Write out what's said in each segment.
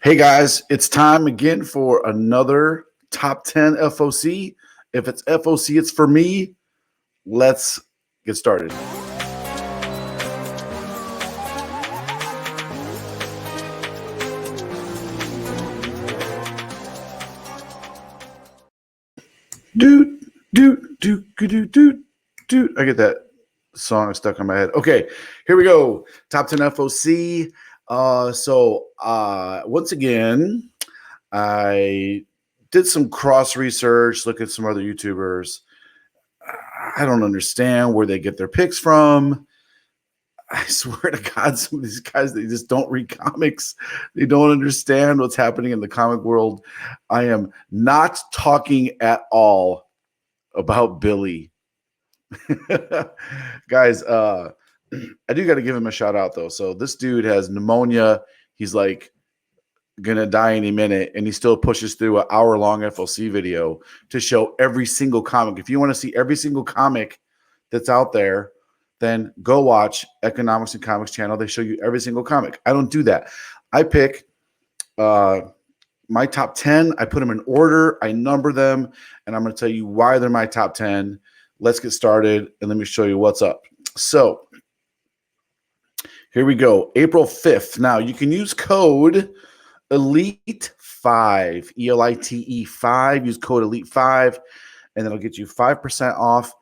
Hey guys, it's time again for another top 10 FOC. If it's FOC, it's for me. Let's get started. Doot, doot, doot, doot, doot, doot. I get that song stuck in my head. Okay, here we go. Top 10 FOC. Once again, I did some cross research, look at some other YouTubers. I don't understand where they get their picks from. I swear to God, some of these guys, they just don't read comics. They don't understand what's happening in the comic world. I am not talking at all about Billy. Guys, I do got to give him a shout out, though. So this dude has pneumonia. He's like going to die any minute, and he still pushes through an hour-long FOC video to show every single comic. If you want to see every single comic that's out there, then go watch Economics and Comics channel. They show you every single comic. I don't do that. I pick my top 10. I put them in order. I number them, and I'm going to tell you why they're my top 10. Let's get started, and let me show you what's up. So here we go. April 5th. Now, you can use code ELITE5, ELITE 5. Use code ELITE5, and it'll get you 5% off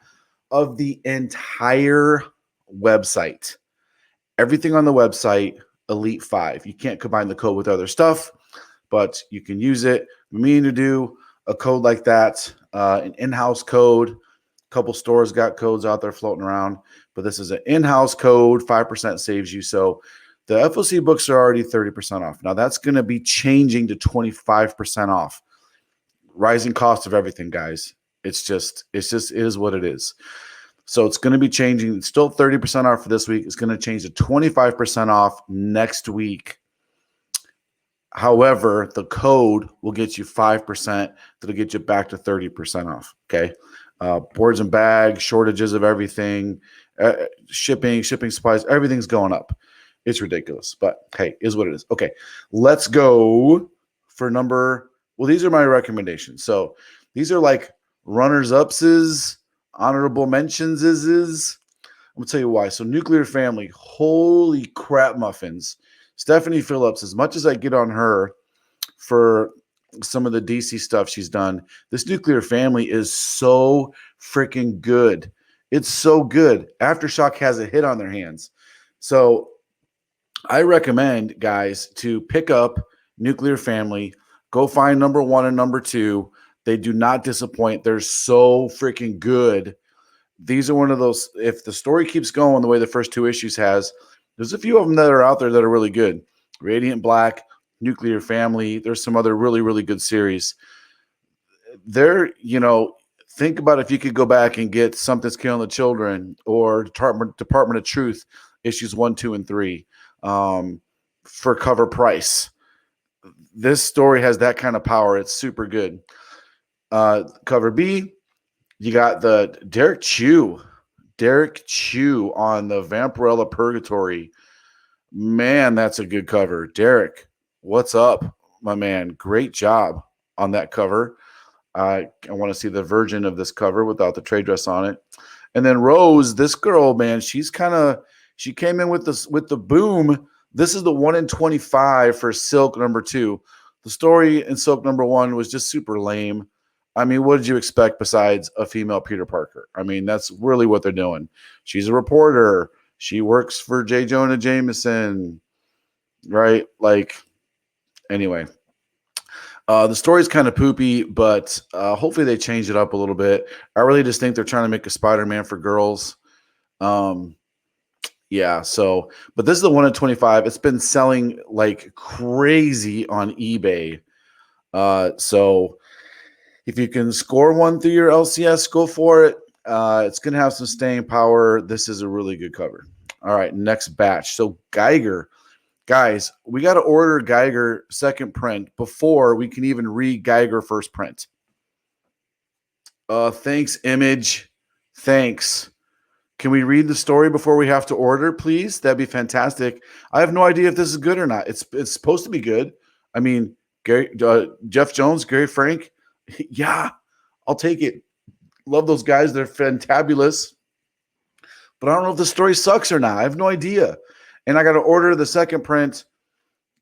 of the entire website. Everything on the website, Elite 5. You can't combine the code with other stuff, but you can use it. We mean to do a code like that, an in-house code. A couple stores got codes out there floating around, but this is an in-house code. 5% saves you. So the FOC books are already 30% off. Now that's going to be changing to 25% off. Rising cost of everything, guys. It is what it is. So it's going to be changing. It's still 30% off for this week. It's going to change to 25% off next week. However, the code will get you 5%. That'll get you back to 30% off. Okay. Boards and bags, shortages of everything, shipping supplies, everything's going up. It's ridiculous, but hey, is what it is. Okay. Let's go for these are my recommendations. So these are like runners-ups, honorable mentions is. I'm going to tell you why. So Nuclear Family, holy crap muffins. Stephanie Phillips, as much as I get on her for some of the DC stuff she's done, this Nuclear Family is so freaking good. It's so good. Aftershock has a hit on their hands. So I recommend, guys, to pick up Nuclear Family. Go find number 1 and number 2. They do not disappoint. They're so freaking good. These are one of those, if the story keeps going the way the first 2 issues has, there's a few of them that are out there that are really good. Radiant Black, Nuclear Family. There's some other really, really good series. Think about if you could go back and get Something's Killing the Children or Department of Truth, issues 1, 2, and 3 for cover price. This story has that kind of power. It's super good. Cover B, you got the Derek Chew on the Vampirella Purgatory. Man, that's a good cover. Derek, what's up, my man? Great job on that cover. I want to see the version of this cover without the trade dress on it. And then Rose, this girl, man, she came in with the boom. This is the 1 in 25 for Silk number 2. The story in Silk number 1 was just super lame. I mean, what did you expect besides a female Peter Parker? I mean, that's really what they're doing. She's a reporter. She works for J. Jonah Jameson, right? Like, anyway. The story's kind of poopy, but hopefully they change it up a little bit. I really just think they're trying to make a Spider-Man for girls. Yeah, but this is the 1 in 25. It's been selling like crazy on eBay. So if you can score one through your LCS, go for it. It's going to have some staying power. This is a really good cover. All right, next batch. So Geiger. Guys, we got to order Geiger second print before we can even read Geiger first print. Thanks, Image. Thanks. Can we read the story before we have to order, please? That'd be fantastic. I have no idea if this is good or not. It's supposed to be good. I mean, Jeff Jones, Gary Frank, yeah, I'll take it. Love those guys. They're fantabulous. But I don't know if the story sucks or not. I have no idea. And I got to order the second print.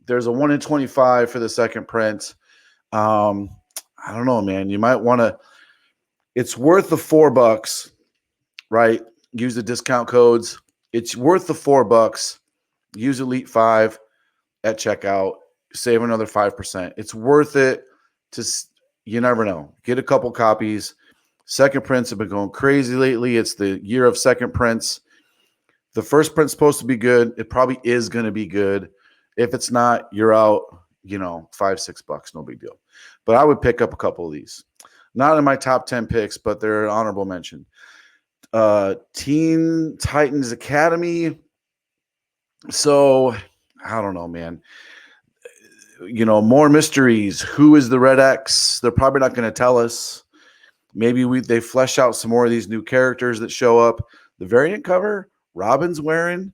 There's a 1 in 25 for the second print. I don't know, man. You might want to. It's worth the $4, right? Use the discount codes. It's worth the $4. Use Elite 5 at checkout. Save another 5%. It's worth it. You never know. Get a couple copies. Second prints have been going crazy lately. It's the year of second prints. The first print's supposed to be good. It probably is going to be good. If it's not, you're out, $5-6, no big deal. But I would pick up a couple of these. Not in my top 10 picks, but they're an honorable mention. Teen Titans Academy. So, I don't know, man. More mysteries. Who is the Red X? They're probably not going to tell us. Maybe they flesh out some more of these new characters that show up. The variant cover, Robin's wearing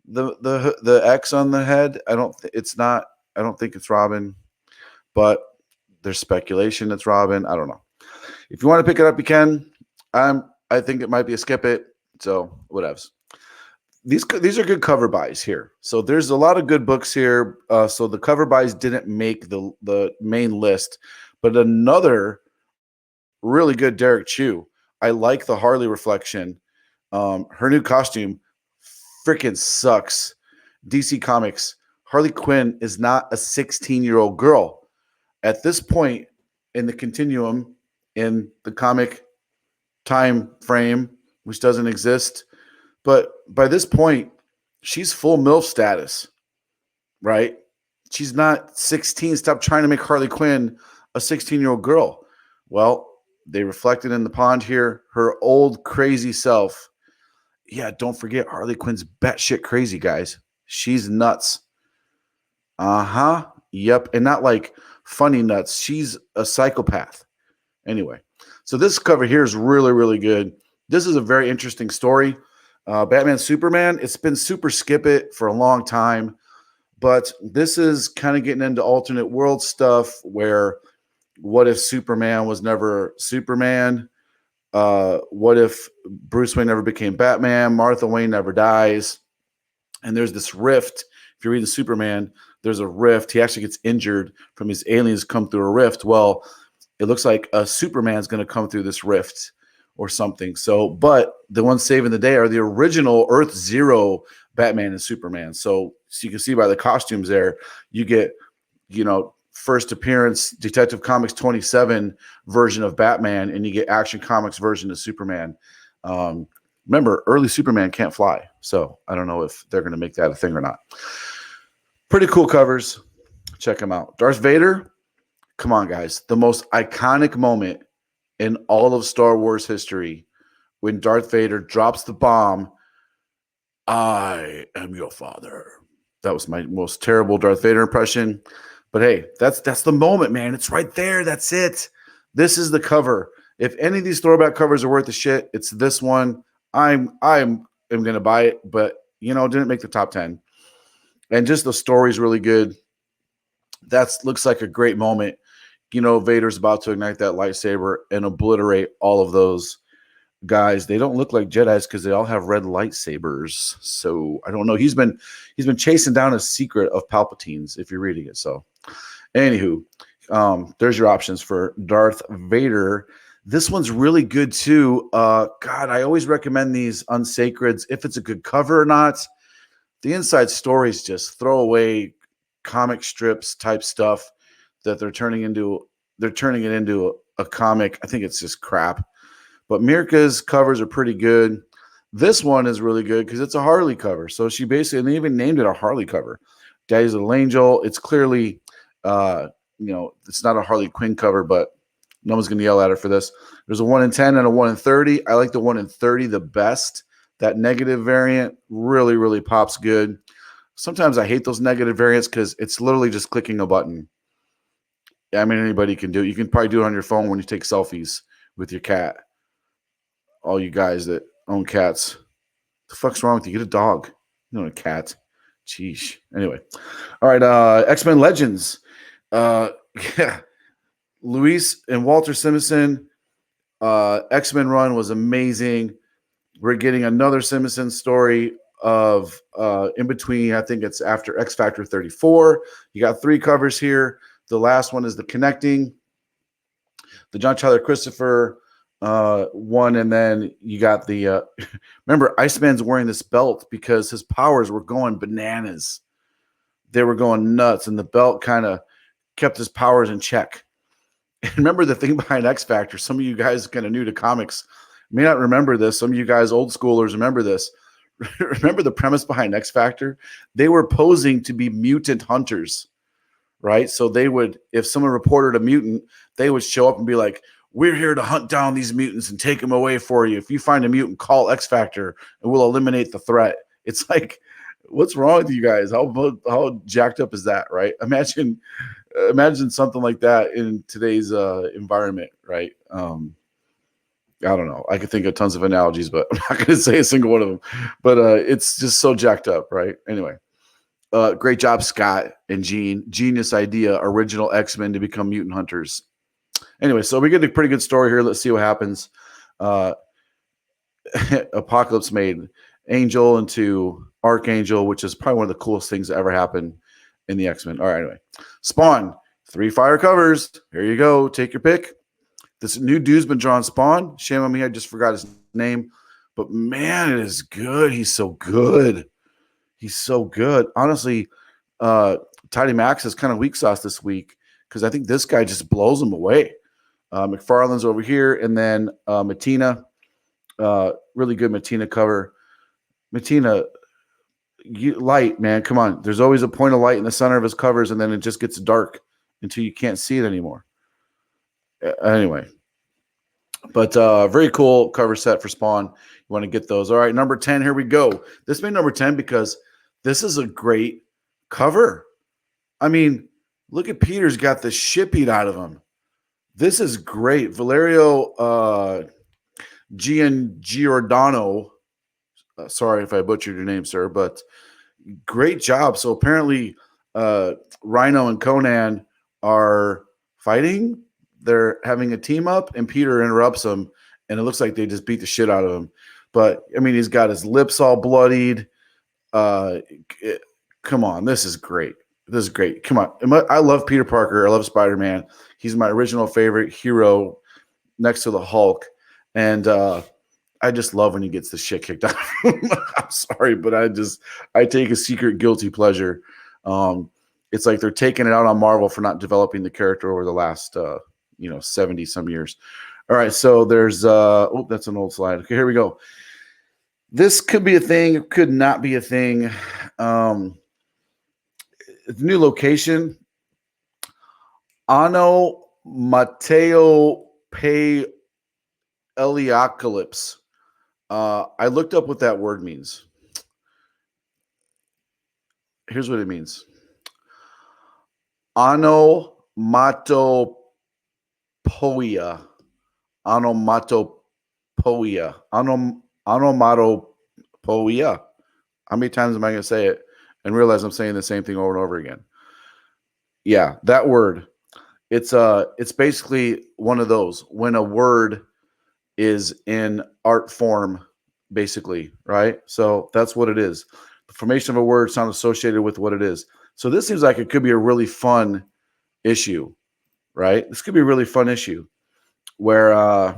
the X on the head. I don't think it's Robin, but there's speculation it's Robin. I don't know. If you want to pick it up, you can. I think it might be a skip it. So whatevs. These are good cover buys here. So there's a lot of good books here. So the cover buys didn't make the main list, but another really good Derek Chu. I like the Harley reflection. Her new costume freaking sucks. DC Comics. Harley Quinn is not a 16-year-old girl. At this point in the continuum, in the comic time frame, which doesn't exist, but by this point, she's full MILF status, right? She's not 16. Stop trying to make Harley Quinn a 16-year-old girl. Well, they reflected in the pond here. Her old crazy self. Yeah, don't forget Harley Quinn's batshit crazy, guys. She's nuts. Yep. And not like funny nuts. She's a psychopath. Anyway, so this cover here is really, really good. This is a very interesting story. Batman Superman, it's been super skip it for a long time, but this is kind of getting into alternate world stuff where what if Superman was never Superman? What if Bruce Wayne never became Batman? Martha Wayne never dies. And there's this rift. If you read the Superman, there's a rift. He actually gets injured from his aliens come through a rift. Well, it looks like a Superman's going to come through this rift or something. So, but the ones saving the day are the original Earth Zero Batman and Superman. So you can see by the costumes there, you get, first appearance Detective Comics 27 version of Batman, and you get Action Comics version of Superman. Remember, early Superman can't fly, so I don't know if they're going to make that a thing or not. Pretty cool covers. Check them out. Darth Vader, come on, guys. The most iconic moment in all of Star Wars history when Darth Vader drops the bomb, I am your father. That was my most terrible Darth Vader impression. But hey, that's the moment, man. It's right there. That's it. This is the cover. If any of these throwback covers are worth the shit, it's this one. I'm gonna buy it, but didn't make the top 10. And just the story's really good. That looks like a great moment. Vader's about to ignite that lightsaber and obliterate all of those guys. They don't look like Jedis because they all have red lightsabers. So I don't know. He's been chasing down a secret of Palpatine's, if you're reading it. So anywho, there's your options for Darth Vader. This one's really good too. God, I always recommend these unsacreds if it's a good cover or not. The inside stories just throw away comic strips type stuff that they're turning it into a comic. I think it's just crap. But Mirka's covers are pretty good. This one is really good because it's a Harley cover. So she basically, and they even named it a Harley cover. Daddy's a Little Angel. It's clearly, it's not a Harley Quinn cover, but no one's going to yell at her for this. There's a 1 in 10 and a 1 in 30. I like the 1 in 30 the best. That negative variant really, really pops good. Sometimes I hate those negative variants because it's literally just clicking a button. I mean, anybody can do it. You can probably do it on your phone when you take selfies with your cat. All you guys that own cats. What the fuck's wrong with you? Get a dog. You don't a cat. Jeez. Anyway. All right. X-Men Legends. Yeah, Luis and Walter Simonson, X-Men run was amazing. We're getting another Simonson story of in between. I think it's after X Factor 34. You got 3 covers here. The last one is the connecting, the John Tyler Christopher one, and then you got the remember Iceman's wearing this belt because his powers were going bananas. They were going nuts, and the belt kind of kept his powers in check. And remember the thing behind X Factor, some of you guys kind of new to comics may not remember this. Some of you guys old schoolers remember this. Remember the premise behind X Factor? They were posing to be mutant hunters, right? So they would, if someone reported a mutant, they would show up and be like, we're here to hunt down these mutants and take them away for you. If you find a mutant, call X Factor and we'll eliminate the threat. It's like, what's wrong with you guys? How jacked up is that, right? Imagine something like that in today's environment, right? I don't know. I could think of tons of analogies, but I'm not going to say a single one of them. But it's just so jacked up, right? Anyway, great job, Scott and Gene. Genius idea, original X-Men to become mutant hunters. Anyway, so we get a pretty good story here. Let's see what happens. Apocalypse made Angel into Archangel, which is probably one of the coolest things that ever happened in the X-Men. All right, anyway. Spawn, 3 fire covers. Here you go. Take your pick. This new dude's been drawing Spawn. Shame on me, I just forgot his name. But man, it is good. He's so good. He's so good. Honestly, Tidy Max is kind of weak sauce this week because I think this guy just blows him away. McFarlane's over here, and then Matina, really good Matina cover. Matina, light, man, come on. There's always a point of light in the center of his covers, and then it just gets dark until you can't see it anymore. Anyway, but very cool cover set for Spawn. You want to get those. All right, number 10, here we go. This made number 10 because this is a great cover. I mean, look at Peter's got the shit beat out of him. This is great. Valerio Giordano. Sorry if I butchered your name, sir, but great job. So apparently Rhino and Conan are fighting. They're having a team up, and Peter interrupts them, and it looks like they just beat the shit out of him. But, I mean, he's got his lips all bloodied. Come on. This is great. This is great. Come on. I love Peter Parker. I love Spider-Man. He's my original favorite hero next to the Hulk. And I just love when he gets the shit kicked out of him. I'm sorry, but I take a secret guilty pleasure. It's like they're taking it out on Marvel for not developing the character over the last 70 some years. All right, so there's that's an old slide. Okay, here we go. This could be a thing, could not be a thing. It's a new location. Ano Mateo Pay Eliocalypse. I looked up what that word means. Here's what it means. Onomatopoeia. Onomatopoeia. Onomatopoeia. How many times am I going to say it and realize I'm saying the same thing over and over again? Yeah, that word. It's basically one of those when a word is in art form, basically, right? So that's what it is. The formation of a word sound associated with what it is. So this seems like it could be a really fun issue, right? This could be a really fun issue where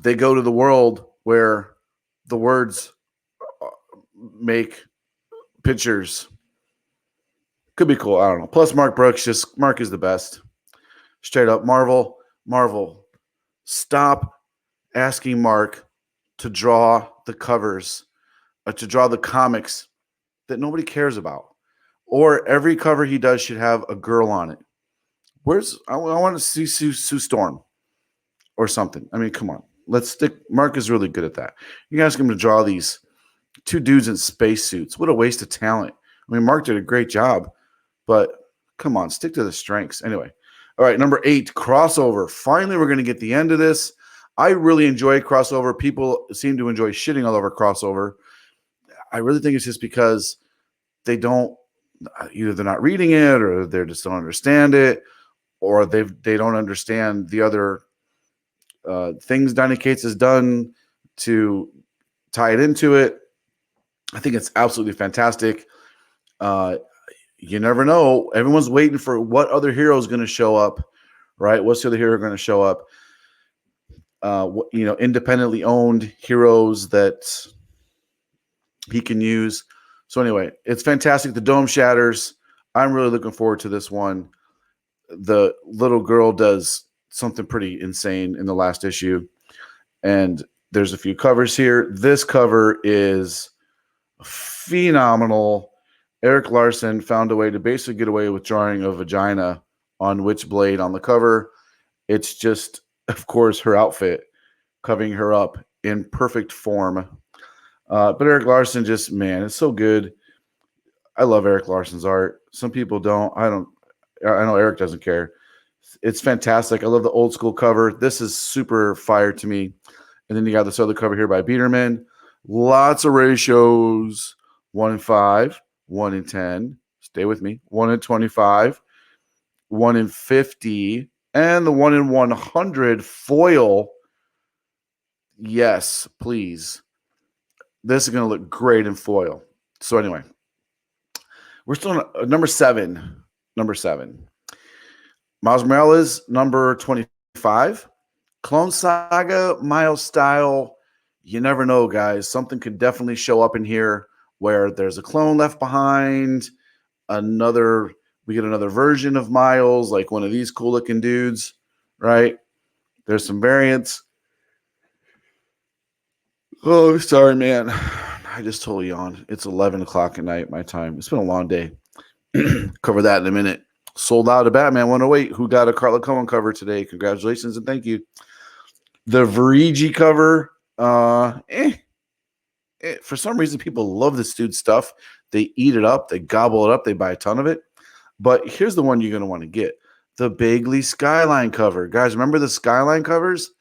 they go to the world where the words make pictures. Could be cool. I don't know. Plus Mark Brooks, Mark is the best. Straight up. Marvel, stop asking Mark to draw the covers, to draw the comics that nobody cares about. Or every cover he does should have a girl on it. I want to see Sue Storm or something. I mean, come on. Let's stick. Mark is really good at that. You ask him to draw these 2 dudes in spacesuits. What a waste of talent. I mean, Mark did a great job, but come on, stick to the strengths. Anyway. All right, number 8, crossover. Finally, we're going to get the end of this. I really enjoy crossover. People seem to enjoy shitting all over crossover. I really think it's just because they don't either they're not reading it, or they just don't understand it, or they don't understand the other things Donny Cates has done to tie it into it. I think it's absolutely fantastic. You never know. Everyone's waiting for what other hero is going to show up, right? What's the other hero going to show up? Independently owned heroes that he can use. So anyway, it's fantastic. The dome shatters. I'm really looking forward to this one. The little girl does something pretty insane in the last issue. And there's a few covers here. This cover is phenomenal. Eric Larson found a way to basically get away with drawing a vagina on Witchblade on the cover. It's just, of course, her outfit covering her up in perfect form. But Eric Larson just, man, it's so good. I love Eric Larson's art. Some people don't. I know Eric doesn't care. It's fantastic. I love the old school cover. This is super fire to me. And then you got this other cover here by Biederman. Lots of ratios. 1 in 5, 1 in 10. Stay with me. 1 in 25, 1 in 50, and the 1 in 100 foil. Yes, please. This is going to look great in foil. So anyway, we're still on number 7. Number 7. Miles Morales, number 25. Clone Saga, Miles style. You never know, guys. Something could definitely show up in here where there's a clone left behind. We get another version of Miles, like one of these cool looking dudes, right? There's some variants. Oh, sorry, man. I just totally yawned. It's 11 o'clock at night, my time. It's been a long day. Cover that in a minute. Sold out of Batman 108, who got a Carla Cohen cover today. Congratulations and thank you. The Virigi cover, for some reason, people love this dude's stuff. They eat it up. They gobble it up. They buy a ton of it. But here's the one you're going to want to get. The Bagley Skyline cover. Guys, remember the Skyline covers?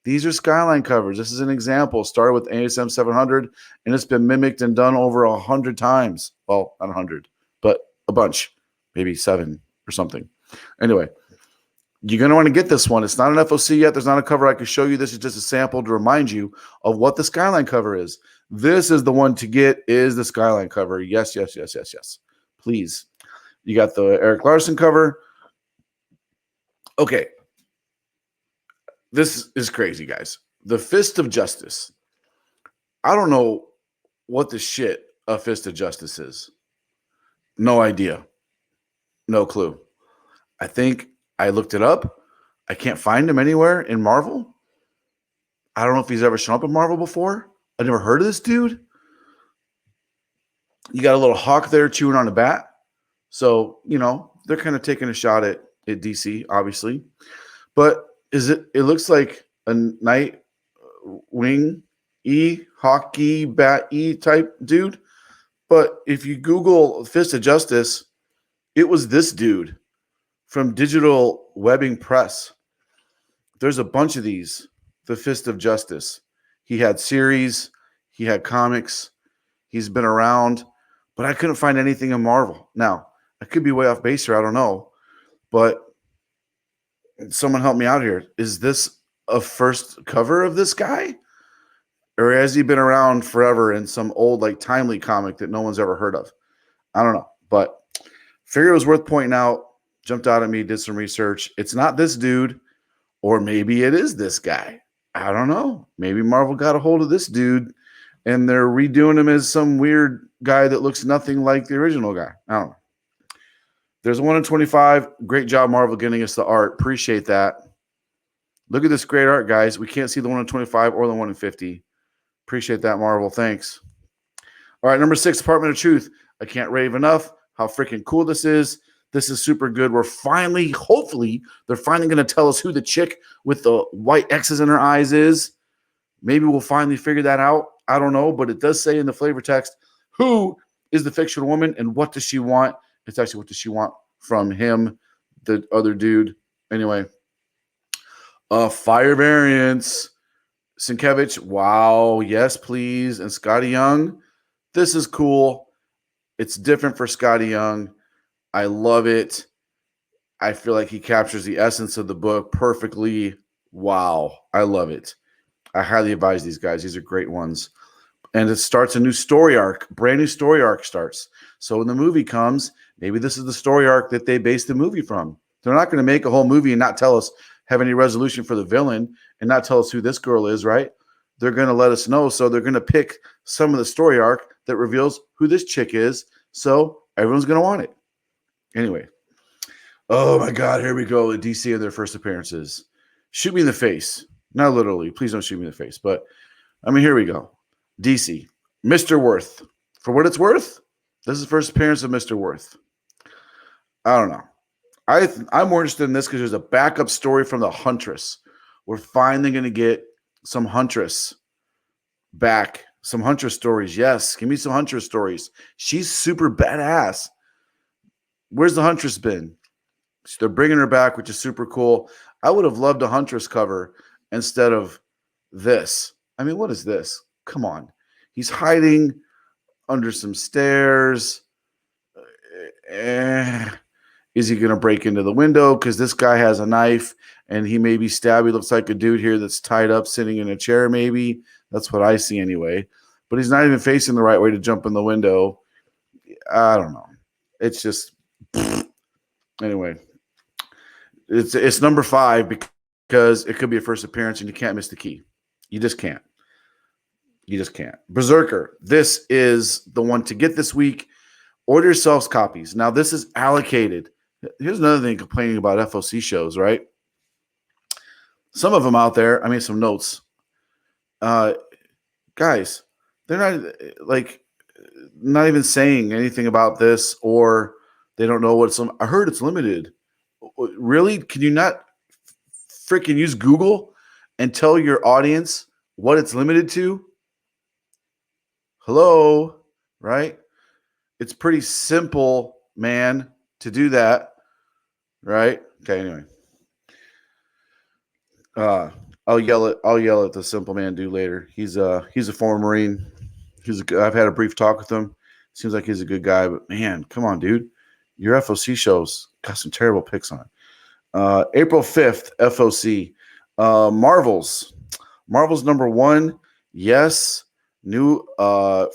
These are Skyline covers. This is an example. Started with ASM 700, and it's been mimicked and done over 100 times. Well, not 100, but a bunch. Maybe 7 or something. Anyway, you're going to want to get this one. It's not an FOC yet. There's not a cover I can show you. This is just a sample to remind you of what the Skyline cover is. This is the one to get, is the Skyline cover. Yes, yes, yes, yes, yes. Please. You got the Eric Larson cover. Okay. This is crazy, guys. The Fist of Justice. I don't know what the shit a Fist of Justice is. No idea. No clue. I think I looked it up. I can't find him anywhere in Marvel. I don't know if he's ever shown up in Marvel before. I never heard of this dude. You got a little hawk there chewing on a bat. So, they're kind of taking a shot at DC, obviously. But it looks like a Night Wing hockey bat type dude. But if you Google Fist of Justice, it was this dude from Digital Webbing Press. There's a bunch of these. The Fist of Justice. He had series. He had comics. He's been around. But I couldn't find anything in Marvel. Now, I could be way off base here. I don't know. But someone help me out here. Is this a first cover of this guy? Or has he been around forever in some old, timely comic that no one's ever heard of? I don't know. But figured it was worth pointing out. Jumped out at me, did some research. It's not this dude. Or maybe it is this guy. I don't know. Maybe Marvel got a hold of this dude and they're redoing him as some weird guy that looks nothing like the original guy. I don't know. There's a 1 in 25. Great job, Marvel, getting us the art. Appreciate that. Look at this great art, guys. We can't see the 1 in 25 or the 1 in 50. Appreciate that, Marvel. Thanks. All right, number 6, Department of Truth. I can't rave enough how freaking cool this is. This is super good. We're finally, hopefully, they're finally going to tell us who the chick with the white X's in her eyes is. Maybe we'll finally figure that out. I don't know, but it does say in the flavor text, who is the fictional woman and what does she want? It's actually what does she want from him, the other dude. Anyway, Fire Variants. Sienkiewicz, wow, yes, please. And Scotty Young, this is cool. It's different for Scotty Young. I love it. I feel like he captures the essence of the book perfectly. Wow. I love it. I highly advise these guys. These are great ones. And it starts a new story arc. Brand new story arc starts. So when the movie comes, maybe this is the story arc that they base the movie from. They're not going to make a whole movie and not tell us, have any resolution for the villain and not tell us who this girl is, right? They're going to let us know. So they're going to pick some of the story arc that reveals who this chick is. So everyone's going to want it. Anyway. Oh my God, here we go. The DC in their first appearances. Shoot me in the face. Not literally. Please don't shoot me in the face. But, I mean, here we go. DC. Mr. Worth. For what it's worth, this is the first appearance of Mr. Worth. I don't know. I'm more interested in this because there's a backup story from the Huntress. We're finally going to get some Huntress back. Some Huntress stories. Yes, give me some Huntress stories. She's super badass. Where's the Huntress been? So they're bringing her back, which is super cool. I would have loved a Huntress cover instead of this. I mean, what is this? Come on. He's hiding under some stairs. Is he going to break into the window? Because this guy has a knife and he may be stabbed. He looks like a dude here that's tied up sitting in a chair maybe. That's what I see anyway. But he's not even facing the right way to jump in the window. I don't know. It's just anyway. It's number 5 because it could be a first appearance and you can't miss the key. You just can't. You just can't. Berserker. This is the one to get this week. Order yourselves copies. Now, this is allocated. Here's another thing complaining about FOC shows, right? Some of them out there, I mean, some notes. Guys, they're not even saying anything about this, or they don't know what's. I heard it's limited. Really? Can you not freaking use Google and tell your audience what it's limited to? Hello, right? It's pretty simple, man, to do that, right? Okay, anyway. I'll yell at the simple man dude later. He's a former Marine. I've had a brief talk with him. Seems like he's a good guy, but man, come on, dude. Your FOC shows got some terrible picks on it. April 5th, FOC. Marvel's number 1. Yes. New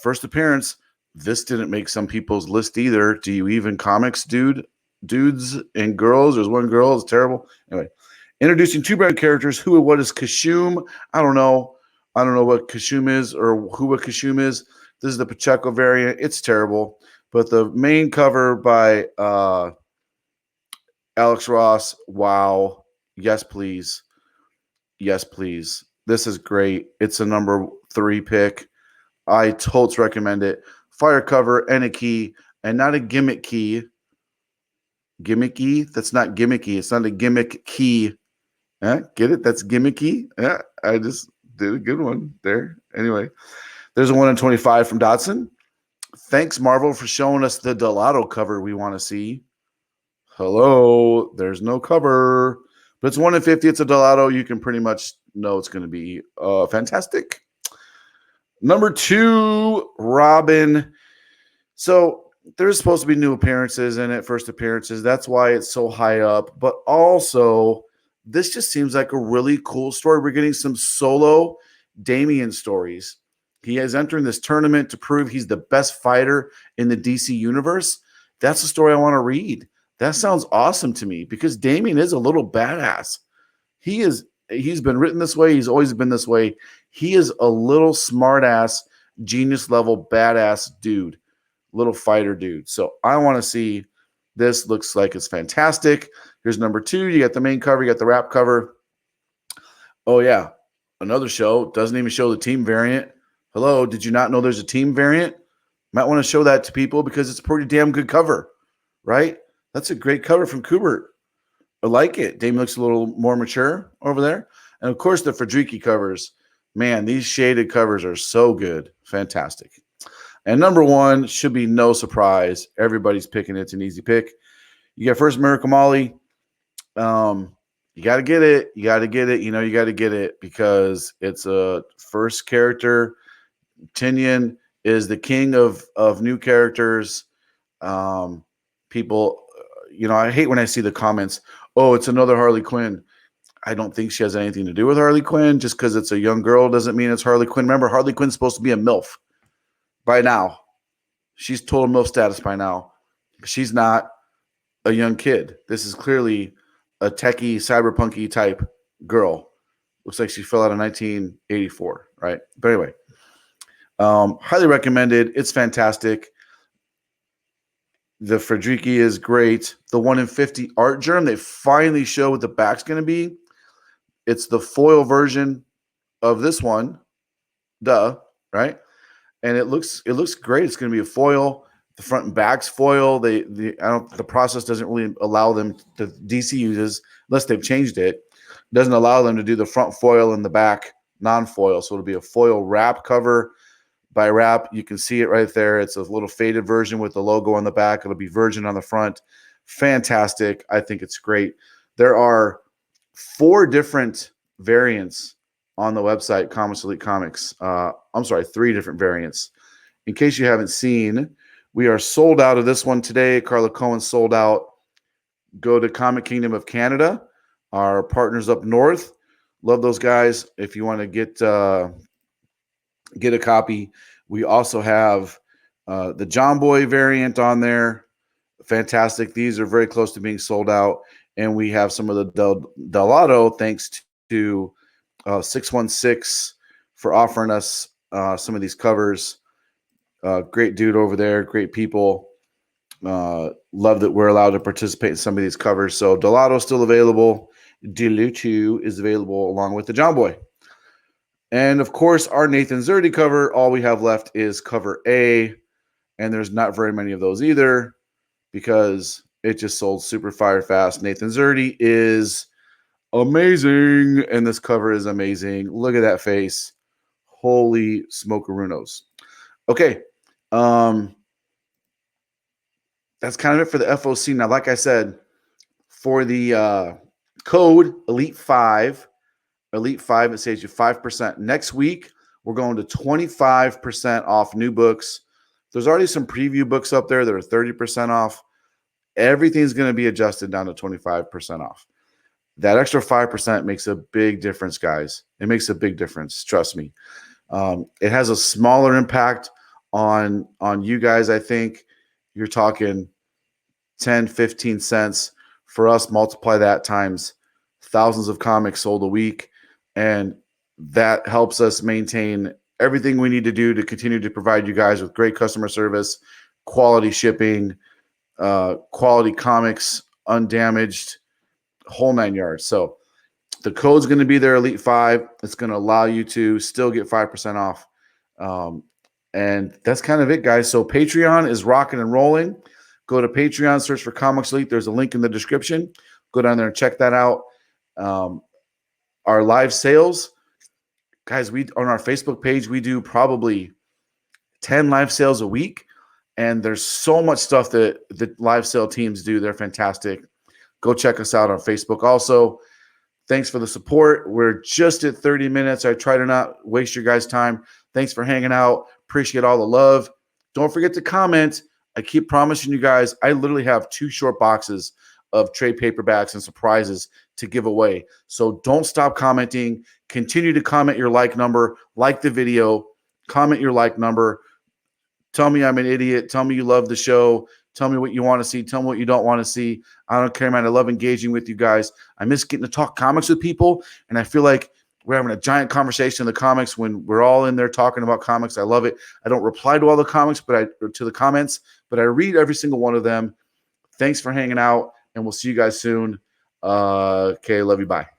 first appearance. This didn't make some people's list either. Do you even comics, dudes and girls? There's one girl. It's terrible. Anyway, introducing 2 brand characters. Who and what is Kashum? I don't know. I don't know what Kashum is or who what Kashum is. This is the Pacheco variant. It's terrible. But the main cover by Alex Ross. Wow. Yes, please. Yes, please. This is great. It's a number 3 pick. I totes recommend it. Fire cover and a key, and not a gimmick key. Gimmicky? That's not gimmicky. It's not a gimmick key. Get it? That's gimmicky. Yeah, I just did a good one there. Anyway, there's a 1 in 25 from Dotson. Thanks, Marvel, for showing us the Delato cover we want to see. Hello, there's no cover, but it's 1 in 50. It's a Delato. You can pretty much know it's going to be fantastic. Number 2, Robin. So there's supposed to be new appearances in it, first appearances. That's why it's so high up. But also, this just seems like a really cool story. We're getting some solo Damian stories. He is entering this tournament to prove he's the best fighter in the DC universe. That's the story I want to read. That sounds awesome to me because Damian is a little badass. He's been written this way. He's always been this way. He is a little smart-ass, genius-level, badass dude, little fighter dude. So I want to see this. Looks like it's fantastic. Here's number 2. You got the main cover. You got the wrap cover. Oh, yeah. Another show. Doesn't even show the team variant. Hello, did you not know there's a team variant? Might want to show that to people because it's a pretty damn good cover, right? That's a great cover from Kubert. I like it. Dame looks a little more mature over there. And, of course, the Federici covers. Man, these shaded covers are so good. Fantastic. And number 1 should be no surprise. Everybody's picking it. It's an easy pick. You got first Miracle Molly. You got to get it. You got to get it. You know, you got to get it because it's a first character. Tinian is the king of new characters. People, I hate when I see the comments, oh, it's another Harley Quinn. I don't think she has anything to do with Harley Quinn. Just because it's a young girl doesn't mean it's Harley Quinn. Remember, Harley Quinn's supposed to be a MILF by now. She's total MILF status by now. She's not a young kid. This is clearly a techie, cyberpunky type girl. Looks like she fell out of 1984, right? But anyway, highly recommended. It's fantastic. The Fredriki is great. The 1 in 50 art germ, they finally show what the back's going to be. It's the foil version of this one. Duh, right? And it looks great. It's going to be a foil. The front and back's foil. The process doesn't really allow them to DC uses unless they've changed it. It doesn't allow them to do the front foil and the back non-foil. So it'll be a foil wrap cover. By wrap, you can see it right there. It's a little faded version with the logo on the back. It'll be virgin on the front. Fantastic. I think it's great. There are 4 different variants on the website, Comics Elite Comics. 3 different variants. In case you haven't seen, we are sold out of this one today. Carla Cohen sold out. Go to Comic Kingdom of Canada, our partners up north. Love those guys. If you want to get a copy, we also have the John Boy variant on there. Fantastic. These are very close to being sold out. And we have some of the Delato, thanks to 616 for offering us some of these covers. Great dude over there. Great people. Love that we're allowed to participate in some of these covers. So Delato is still available. Delutu is available along with the John Boy. And of course, our Nathan Zerdy cover, all we have left is cover A. And there's not very many of those either because it just sold super fire fast. Nathan Zerdy is amazing. And this cover is amazing. Look at that face. Holy smokerunos. Okay. That's kind of it for the FOC. Now, like I said, for the code Elite5, it saves you 5%. Next week, we're going to 25% off new books. There's already some preview books up there that are 30% off. Everything's going to be adjusted down to 25% off. That extra 5% makes a big difference, guys. It makes a big difference. Trust me. It has a smaller impact on you guys. I think you're talking 10, 15 cents. For us, multiply that times thousands of comics sold a week. And that helps us maintain everything we need to do to continue to provide you guys with great customer service, quality shipping, quality comics, undamaged, whole 9 yards. So the code's going to be there, Elite5. It's going to allow you to still get 5% off. And that's kind of it, guys. So Patreon is rocking and rolling. Go to Patreon, search for Comics Elite. There's a link in the description. Go down there and check that out. Our live sales, guys, on our Facebook page, we do probably 10 live sales a week. And there's so much stuff that the live sale teams do. They're fantastic. Go check us out on Facebook. Also, thanks for the support. We're just at 30 minutes. I try to not waste your guys' time. Thanks for hanging out. Appreciate all the love. Don't forget to comment. I keep promising you guys, I literally have 2 short boxes of trade paperbacks and surprises to give away. So don't stop commenting. Continue to comment your like number. Like the video. Comment your like number. Tell me I'm an idiot. Tell me you love the show. Tell me what you want to see. Tell me what you don't want to see. I don't care, man. I love engaging with you guys. I miss getting to talk comics with people, and I feel like we're having a giant conversation in the comics when we're all in there talking about comics. I love it. I don't reply to all the comics, to the comments, but I read every single one of them. Thanks for hanging out, and we'll see you guys soon. Okay, love you. Bye.